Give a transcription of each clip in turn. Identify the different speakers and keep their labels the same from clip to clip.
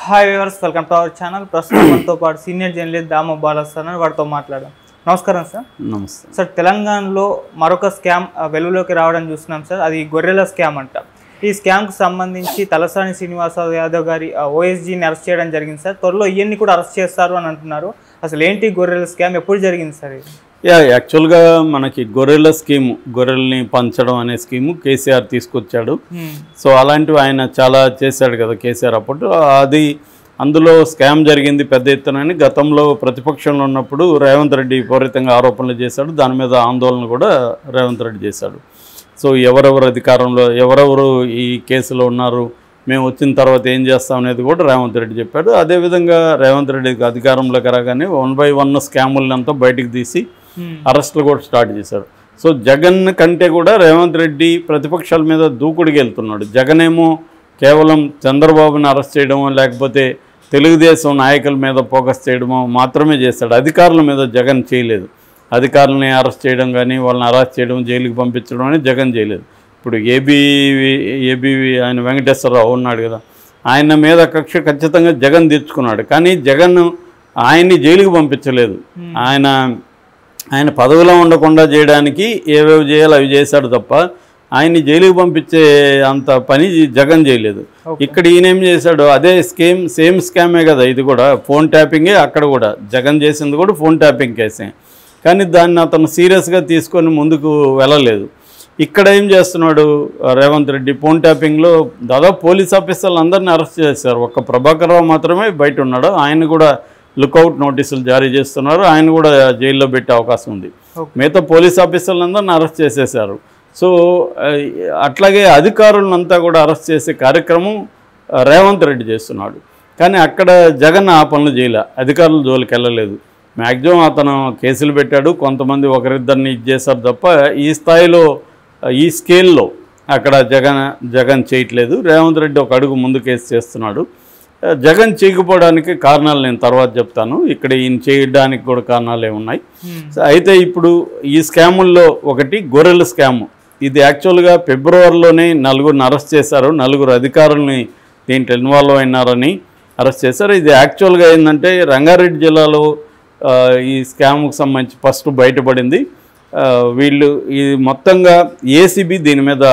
Speaker 1: Hi viewers, welcome to our channel. ప్రస్తుతం మనతో పాటు సీనియర్ జర్నలిస్ట్ దామ బాలస్వామి వారితో మాట్లాడదాం. నమస్కారం సార్.
Speaker 2: నమస్తే
Speaker 1: సార్, తెలంగాణలో మరొక స్కామ్ వెలుగులోకి రావడం చూస్తున్నాం సార్. అది గొర్రెల స్కామ్ అంట. ఈ స్కామ్కు సంబంధించి తలసాని శ్రీనివాస యాదవ్ గారి ఓఎస్జీని అరెస్ట్ చేయడం జరిగింది సార్. త్వరలో ఇవన్నీ కూడా అరెస్ట్ చేస్తారు అని అంటున్నారు. అసలు ఏంటి గొర్రెల స్కామ్, ఎప్పుడు జరిగింది సార్ ఇది?
Speaker 2: యాక్చువల్గా మనకి గొర్రెల స్కీము, గొర్రెల్ని పంచడం అనే స్కీము కేసీఆర్ తీసుకొచ్చాడు. సో అలాంటివి ఆయన చాలా చేశాడు కదా కేసీఆర్ అప్పుడు. అది అందులో స్కామ్ జరిగింది పెద్ద ఎత్తునని గతంలో ప్రతిపక్షంలో ఉన్నప్పుడు రేవంత్ రెడ్డి విపరీతంగా ఆరోపణలు చేశాడు. దాని మీద ఆందోళన కూడా రేవంత్ రెడ్డి చేశాడు. సో ఎవరెవరు అధికారంలో, ఎవరెవరు ఈ కేసులో ఉన్నారు, మేము వచ్చిన తర్వాత ఏం చేస్తాం అనేది కూడా రేవంత్ రెడ్డి చెప్పాడు. అదేవిధంగా రేవంత్ రెడ్డికి అధికారంలోకి రాగానే 1 by 1 స్కాములంతా బయటికి తీసి అరెస్టులు కూడా స్టార్ట్ చేశారు. సో జగన్ కంటే కూడా రేవంత్ రెడ్డి ప్రతిపక్షాల మీద దూకుడికి వెళ్తున్నాడు. జగన్ ఏమో కేవలం చంద్రబాబుని అరెస్ట్ చేయడమో లేకపోతే తెలుగుదేశం నాయకుల మీద ఫోకస్ చేయడమో మాత్రమే చేశాడు. అధికారుల మీద జగన్ చేయలేదు. అధికారులని అరెస్ట్ చేయడం కానీ, వాళ్ళని అరెస్ట్ చేయడం, జైలుకి పంపించడం అని జగన్ చేయలేదు. ఇప్పుడు ఏబీవీ ఆయన వెంకటేశ్వరరావు ఉన్నాడు కదా, ఆయన మీద కక్ష ఖచ్చితంగా జగన్ తీర్చుకున్నాడు. కానీ జగన్ ఆయన్ని జైలుకి పంపించలేదు. ఆయన పదవిలో ఉండకుండా చేయడానికి ఏవేవి చేయాలో అవి చేశాడు తప్ప ఆయన్ని జైలుకి పంపించే అంత పని జగన్ చేయలేదు. ఇక్కడ ఈయనేం చేశాడు, అదే సేమ్ స్కామే కదా ఇది కూడా, ఫోన్ ట్యాపింగే. అక్కడ కూడా జగన్ చేసింది కూడా ఫోన్ ట్యాపింగ్ కేసే. కానీ దాన్ని అతను సీరియస్గా తీసుకొని ముందుకు వెళ్ళలేదు. ఇక్కడ ఏం చేస్తున్నాడు రేవంత్ రెడ్డి, ఫోన్ ట్యాపింగ్లో దాదాపు పోలీస్ ఆఫీసర్లు అందరినీ అరెస్ట్ చేశారు. ఒక్క ప్రభాకర్ రావు మాత్రమే బయట ఉన్నాడు. ఆయన కూడా లుకౌట్ నోటీసులు జారీ చేస్తున్నారు. ఆయన కూడా జైల్లో పెట్టే అవకాశం ఉంది. మిగతా పోలీస్ ఆఫీసర్లందరినీ అరెస్ట్ చేసేశారు. సో అట్లాగే అధికారులంతా కూడా అరెస్ట్ చేసే కార్యక్రమం రేవంత్ రెడ్డి చేస్తున్నాడు. కానీ అక్కడ జగన్ ఆ పనులు చేయలే, అధికారుల జోలికి వెళ్ళలేదు. మ్యాక్సిమం అతను కేసులు పెట్టాడు, కొంతమంది ఒకరిద్దరిని చేశారు తప్ప ఈ స్థాయిలో, ఈ స్కేల్లో అక్కడ జగన్ చేయట్లేదు. రేవంత్ రెడ్డి ఒక అడుగు ముందు కేసు చేస్తున్నాడు. జగన్ చేయకపోవడానికి కారణాలు నేను తర్వాత చెప్తాను. ఇక్కడ ఈయన చేయడానికి కూడా కారణాలు ఏమున్నాయి. అయితే ఇప్పుడు ఈ స్కాముల్లో ఒకటి గొర్రెల స్కాము. ఇది యాక్చువల్గా ఫిబ్రవరిలోనే 4గురిని అరెస్ట్ చేశారు. 4 అధికారులని దీంట్లో ఇన్వాల్వ్ అయినారని అరెస్ట్ చేశారు. ఇది యాక్చువల్గా ఏంటంటే రంగారెడ్డి జిల్లాలో ఈ స్కామ్కి సంబంధించి ఫస్ట్ బయటపడింది. వీళ్ళు ఇది మొత్తంగా ఏసీబీ దీని మీద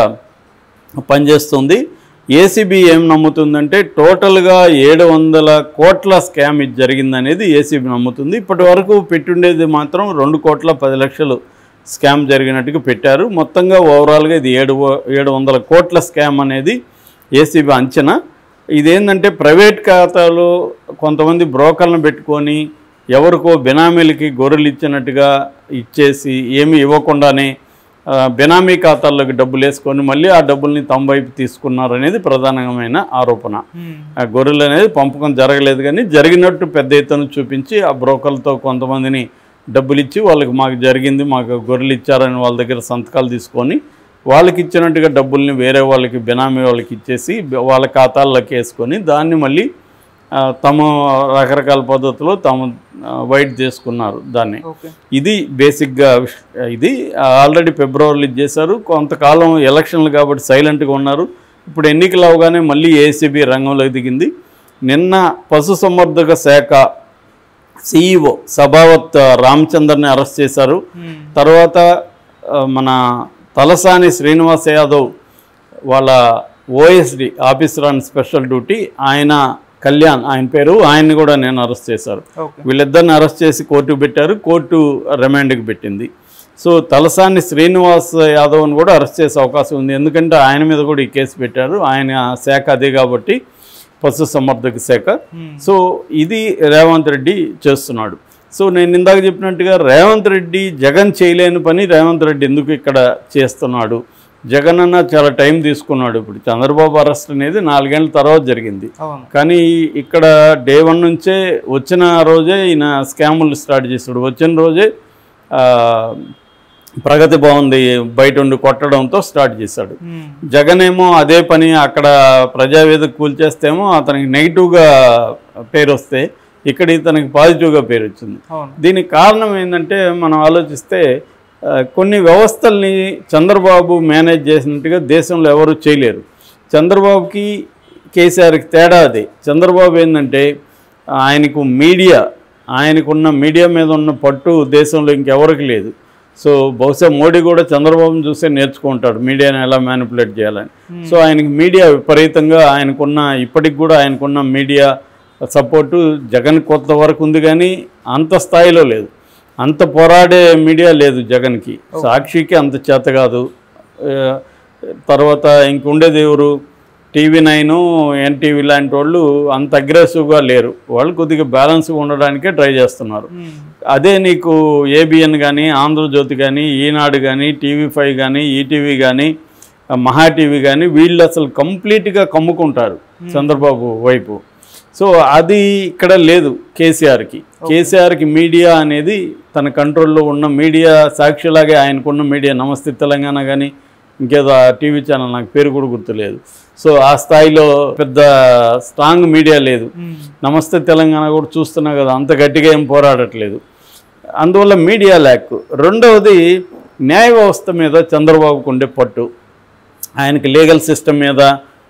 Speaker 2: పనిచేస్తుంది. ఏసీబీ ఏం నమ్ముతుందంటే టోటల్గా 700 కోట్ల స్కామ్ ఇది జరిగిందనేది ఏసీబీ నమ్ముతుంది. ఇప్పటి వరకు పెట్టుండేది మాత్రం 2 కోట్ల 10 లక్షలు స్కామ్ జరిగినట్టుగా పెట్టారు. మొత్తంగా ఓవరాల్గా ఇది 700 కోట్ల స్కామ్ అనేది ఏసీబీ అంచనా. ఇదేంటంటే ప్రైవేట్ ఖాతాలో కొంతమంది బ్రోకర్లను పెట్టుకొని ఎవరికో బినామీలకి గొర్రెలు ఇచ్చినట్టుగా ఇచ్చేసి ఏమీ ఇవ్వకుండానే బినామీ ఖాతాల్లోకి డబ్బులు వేసుకొని మళ్ళీ ఆ డబ్బుల్ని తమ వైపు తీసుకున్నారు అనేది ప్రధానమైన ఆరోపణ. ఆ గొర్రెలు అనేది పంపకం జరగలేదు, కానీ జరిగినట్టు పెద్ద ఎత్తున చూపించి ఆ బ్రోకర్లతో కొంతమందిని డబ్బులు ఇచ్చి వాళ్ళకి మాకు జరిగింది, మాకు గొర్రెలు ఇచ్చారని వాళ్ళ దగ్గర సంతకాలు తీసుకొని వాళ్ళకి ఇచ్చినట్టుగా డబ్బుల్ని వేరే వాళ్ళకి, బినామీ వాళ్ళకి ఇచ్చేసి వాళ్ళ ఖాతాల్లోకి వేసుకొని దాన్ని మళ్ళీ తమ రకరకాల పద్ధతిలో తాము వైట్ చేసుకున్నారు దాన్ని. ఇది బేసిక్గా ఇది ఆల్రెడీ ఫిబ్రవరిలో చేశారు. కొంతకాలం ఎలక్షన్లు కాబట్టి సైలెంట్గా ఉన్నారు. ఇప్పుడు ఎన్నికలు అవగానే మళ్ళీ ఏసీబీ రంగంలోకి దిగింది. నిన్న పశుసంవర్ధక శాఖ సిఈఓ సభావత్ రామచందర్ని అరెస్ట్ చేశారు. తర్వాత మన తలసాని శ్రీనివాస యాదవ్ వాళ్ళ OSD officer on special duty ఆయన కళ్యాణ్ ఆయన పేరు, ఆయన్ని కూడా నేను అరెస్ట్ చేశారు. వీళ్ళిద్దరిని అరెస్ట్ చేసి కోర్టుకు పెట్టారు. కోర్టు రిమాండ్కి పెట్టింది. సో తలసాని శ్రీనివాస్ యాదవ్ని కూడా అరెస్ట్ చేసే అవకాశం ఉంది. ఎందుకంటే ఆయన మీద కూడా ఈ కేసు పెట్టారు. ఆయన శాఖ అదే కాబట్టి పశు సంవర్ధక శాఖ. సో ఇది రేవంత్ రెడ్డి చేస్తున్నాడు. సో నేను ఇందాక చెప్పినట్టుగా రేవంత్ రెడ్డి జగన్ చేయలేని పని రేవంత్ రెడ్డి ఎందుకు ఇక్కడ చేస్తున్నాడు? జగన్ అన్న చాలా టైం తీసుకున్నాడు. ఇప్పుడు చంద్రబాబు అరెస్ట్ అనేది 4 ఏళ్ల తర్వాత జరిగింది. కానీ ఇక్కడ డే 1 నుంచే వచ్చిన రోజే ఈయన స్కాములు స్టార్ట్ చేశాడు. వచ్చిన రోజే ప్రగతి బాగుంది బయట ఉండి కొట్టడంతో స్టార్ట్ చేశాడు. జగన్ ఏమో అదే పని అక్కడ ప్రజావేదిక కూల్చేస్తేమో అతనికి నెగిటివ్గా పేరు వస్తే ఇక్కడ ఇతనికి పాజిటివ్గా పేరు వచ్చింది. దీనికి కారణం ఏంటంటే మనం ఆలోచిస్తే కొన్ని వ్యవస్థల్ని చంద్రబాబు మేనేజ్ చేసినట్టుగా దేశంలో ఎవరు చేయలేరు. చంద్రబాబుకి కేసీఆర్కి తేడా అది. చంద్రబాబు ఏంటంటే ఆయనకున్న మీడియా మీద ఉన్న పట్టు దేశంలో ఇంకెవరికి లేదు. సో బహుశా మోడీ కూడా చంద్రబాబును చూసే నేర్చుకుంటాడు మీడియాని ఎలా మ్యానిపులేట్ చేయాలని. సో ఆయనకి మీడియా విపరీతంగా ఇప్పటికి కూడా ఆయనకున్న మీడియా సపోర్టు జగన్ కొంత వరకు ఉంది, కానీ అంత స్థాయిలో లేదు. అంత పోరాడే మీడియా లేదు జగన్కి. సాక్షికి అంత చేత కాదు. తర్వాత ఇంకుండేది ఎవరు, TV9, NTV లాంటి వాళ్ళు అంత అగ్రెసివ్గా లేరు. వాళ్ళు కొద్దిగా బ్యాలెన్స్గా ఉండడానికే ట్రై చేస్తున్నారు. అదే నీకు ABN కానీ, ఆంధ్రజ్యోతి కానీ, ఈనాడు కానీ, TV5 కానీ, ఈటీవీ కానీ, మహా టీవీ కానీ, వీళ్ళు అసలు కంప్లీట్గా కమ్ముకుంటారు చంద్రబాబు వైపు. సో అది ఇక్కడ లేదు కేసీఆర్కి మీడియా అనేది తన కంట్రోల్లో ఉన్న మీడియా. సాక్షిలాగే ఆయనకున్న మీడియా నమస్తే తెలంగాణ కానీ ఇంకేదో టీవీ ఛానల్ నాకు పేరు కూడా గుర్తులేదు. సో ఆ స్థాయిలో పెద్ద స్ట్రాంగ్ మీడియా లేదు. నమస్తే తెలంగాణ కూడా చూస్తున్నా కదా, అంత గట్టిగా ఏం పోరాడట్లేదు. అందువల్ల మీడియా ల్యాక్. రెండవది న్యాయ వ్యవస్థ మీద చంద్రబాబుకు ఉండే పట్టు. ఆయనకి లీగల్ సిస్టమ్ మీద,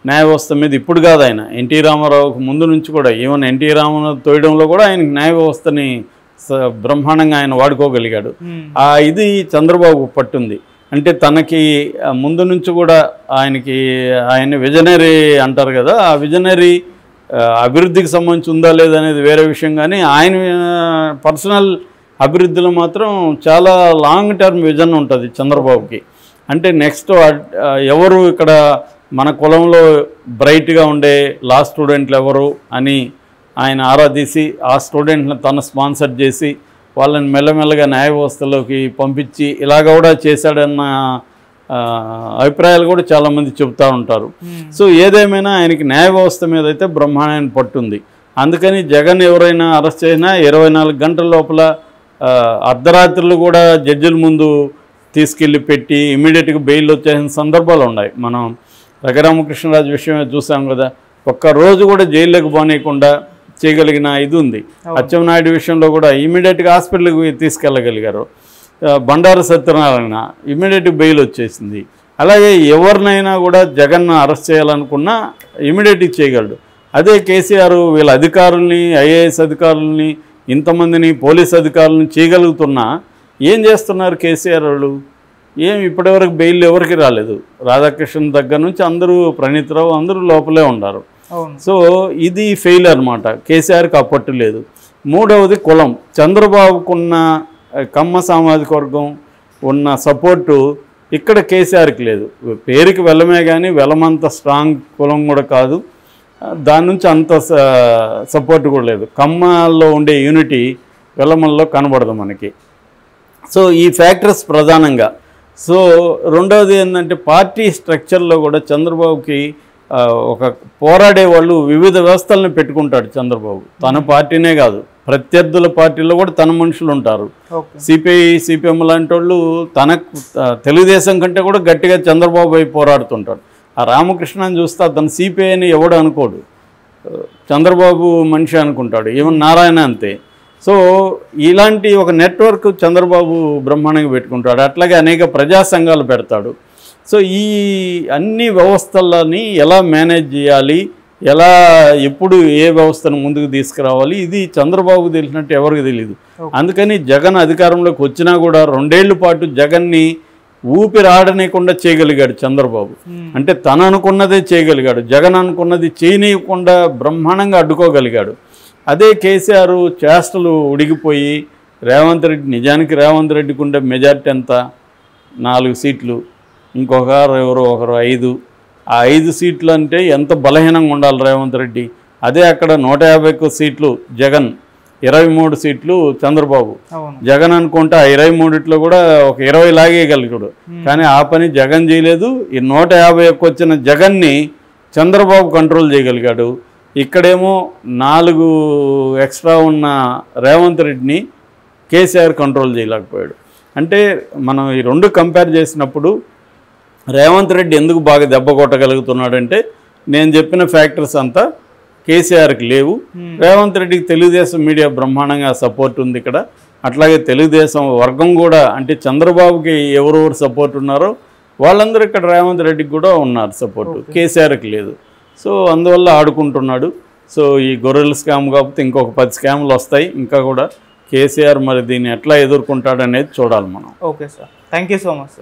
Speaker 2: న్యాయ వ్యవస్థ మీద ఇప్పుడు కాదు, ఆయన ఎన్టీ రామారావుకు ముందు నుంచి కూడా, ఈవెన్ ఎన్టీ రామారావు తోయడంలో కూడా ఆయనకి న్యాయ వ్యవస్థని బ్రహ్మాండంగా ఆయన వాడుకోగలిగాడు. ఇది చంద్రబాబు పట్టుంది. అంటే తనకి ముందు నుంచి కూడా ఆయన విజనరీ అంటారు కదా, ఆ విజనరీ అభివృద్ధికి సంబంధించి ఉందా లేదనేది వేరే విషయం, కానీ ఆయన పర్సనల్ అభివృద్ధిలో మాత్రం చాలా లాంగ్ టర్మ్ విజన్ ఉంటుంది చంద్రబాబుకి. అంటే నెక్స్ట్ ఎవరు ఇక్కడ మన కులంలో బ్రైట్గా ఉండే లా స్టూడెంట్లు ఎవరు అని ఆయన ఆరాధీసి ఆ స్టూడెంట్ని తను స్పాన్సర్ చేసి వాళ్ళని మెల్లమెల్లగా న్యాయ వ్యవస్థలోకి పంపించి ఇలాగ కూడా చేశాడన్న అభిప్రాయాలు కూడా చాలామంది చెబుతూ ఉంటారు. సో ఏదేమైనా ఆయనకి న్యాయ వ్యవస్థ మీద అయితే బ్రహ్మాండమైన పట్టుంది. అందుకని జగన్ ఎవరైనా అరెస్ట్ చేసినా 24 గంటల లోపల అర్ధరాత్రులు కూడా జడ్జిల ముందు తీసుకెళ్ళి పెట్టి ఇమీడియట్గా బెయిల్ వచ్చేసిన సందర్భాలు ఉన్నాయి. మనం రఘురామకృష్ణరాజు విషయమే చూసాం కదా, ఒక్కరోజు కూడా జైల్లోకి పోనీయకుండా చేయగలిగిన ఇది ఉంది. అచ్చెన్నాయుడు విషయంలో కూడా ఇమీడియట్గా హాస్పిటల్కి తీసుకెళ్ళగలిగారు. బండారు సత్యనారాయణ ఇమీడియట్గా బెయిల్ వచ్చేసింది. అలాగే ఎవరినైనా కూడా జగన్ అరెస్ట్ చేయాలనుకున్నా ఇమీడియట్గా చేయగలడు. అదే కేసీఆర్ వీళ్ళ అధికారుల్ని, IAS అధికారుల్ని, ఇంతమందిని పోలీస్ అధికారులను చేయగలుగుతున్నా ఏం చేస్తున్నారు కేసీఆర్ వాళ్ళు? ఇప్పటివరకు బెయిల్ ఎవరికి రాలేదు. రాధాకృష్ణ దగ్గర నుంచి అందరూ, ప్రణీత్ రావు అందరూ లోపలే ఉన్నారు. సో ఇది ఫెయిల్ అనమాట. కేసీఆర్కి అప్పట్టు లేదు. మూడవది కులం. చంద్రబాబుకున్న కమ్మ సామాజిక వర్గం ఉన్న సపోర్టు ఇక్కడ కేసీఆర్కి లేదు. పేరుకి వెల్లమే కానీ వెల్లమంత స్ట్రాంగ్ కులం కూడా కాదు. దాని నుంచి అంత సపోర్ట్ కూడా లేదు. కమ్మల్లో ఉండే యూనిటీ వెల్లమల్లో కనబడదు మనకి. సో ఈ ఫ్యాక్టర్స్ ప్రధానంగా. సో రెండవది ఏంటంటే పార్టీ స్ట్రక్చర్లో కూడా చంద్రబాబుకి ఒక పోరాడే వాళ్ళు వివిధ వ్యవస్థలను పెట్టుకుంటాడు చంద్రబాబు. తన పార్టీనే కాదు, ప్రత్యర్థుల పార్టీలో కూడా తన మనుషులు ఉంటారు. సిపిఐ, CPM లాంటి వాళ్ళు తెలుగుదేశం కంటే కూడా గట్టిగా చంద్రబాబు వైపు పోరాడుతుంటాడు. ఆ రామకృష్ణని చూస్తే అతను CPI అని ఎవడు అనుకోడు, చంద్రబాబు మనిషి అనుకుంటాడు. ఈవెన్ నారాయణ అంతే. సో ఇలాంటి ఒక నెట్వర్క్ చంద్రబాబు బ్రహ్మాండంగా పెట్టుకుంటాడు. అట్లాగే అనేక ప్రజా సంఘాలు పెడతాడు. సో ఈ అన్ని వ్యవస్థలని ఎలా మేనేజ్ చేయాలి, ఎలా ఎప్పుడు ఏ వ్యవస్థను ముందుకు తీసుకురావాలి, ఇది చంద్రబాబు తెలిసినట్టు ఎవరికి తెలియదు. అందుకని జగన్ అధికారంలోకి వచ్చినా కూడా 2 ఏళ్ల పాటు జగన్ని ఊపిరాడనీయకుండా చేయగలిగాడు చంద్రబాబు. అంటే తను అనుకున్నదే చేయగలిగాడు, జగన్ అనుకున్నది చేయనీయకుండా బ్రహ్మాండంగా అడ్డుకోగలిగాడు. అదే కేసీఆర్ చేష్టలు ఉడిగిపోయి రేవంత్ రెడ్డి, నిజానికి రేవంత్ రెడ్డికి ఉండే మెజార్టీ ఎంత? 4 సీట్లు, ఇంకొకరు ఎవరో ఒకరు 5. ఆ 5 సీట్లు అంటే ఎంత బలహీనంగా ఉండాలి రేవంత్ రెడ్డి. అదే అక్కడ 150 సీట్లు జగన్, 23 సీట్లు చంద్రబాబు. జగన్ అనుకుంటే ఆ 23లో కూడా ఒక 20 లాగేయగలిగాడు. కానీ ఆ పని జగన్ చేయలేదు. ఈ 151 వచ్చిన జగన్ని చంద్రబాబు కంట్రోల్ చేయగలిగాడు. ఇక్కడేమో 4 ఎక్స్ట్రా ఉన్న రేవంత్ రెడ్డిని కేసీఆర్ కంట్రోల్ చేయలేకపోయాడు. అంటే మనం ఈ 2 కంపేర్ చేసినప్పుడు రేవంత్ రెడ్డి ఎందుకు బాగా దెబ్బ కొట్టగలుగుతున్నాడంటే నేను చెప్పిన ఫ్యాక్టర్స్ అంతా కేసీఆర్కి లేవు. రేవంత్ రెడ్డికి తెలుగుదేశం మీడియా బ్రహ్మాండంగా సపోర్ట్ ఉంది ఇక్కడ. అట్లాగే తెలుగుదేశం వర్గం కూడా, అంటే చంద్రబాబుకి ఎవరెవరు సపోర్ట్ ఉన్నారో వాళ్ళందరూ ఇక్కడ రేవంత్ రెడ్డికి కూడా ఉన్నారు సపోర్టు, కేసీఆర్కి లేదు. సో అందువల్ల ఆడుకుంటున్నాడు. సో ఈ గొర్రెల స్కామ్ కాకపోతే ఇంకొక 10 స్కామ్లు వస్తాయి ఇంకా కూడా. కేసీఆర్ మరి దీన్ని ఎట్లా ఎదుర్కొంటాడనేది చూడాలి మనం.
Speaker 1: Okay sir, thank you so much sir.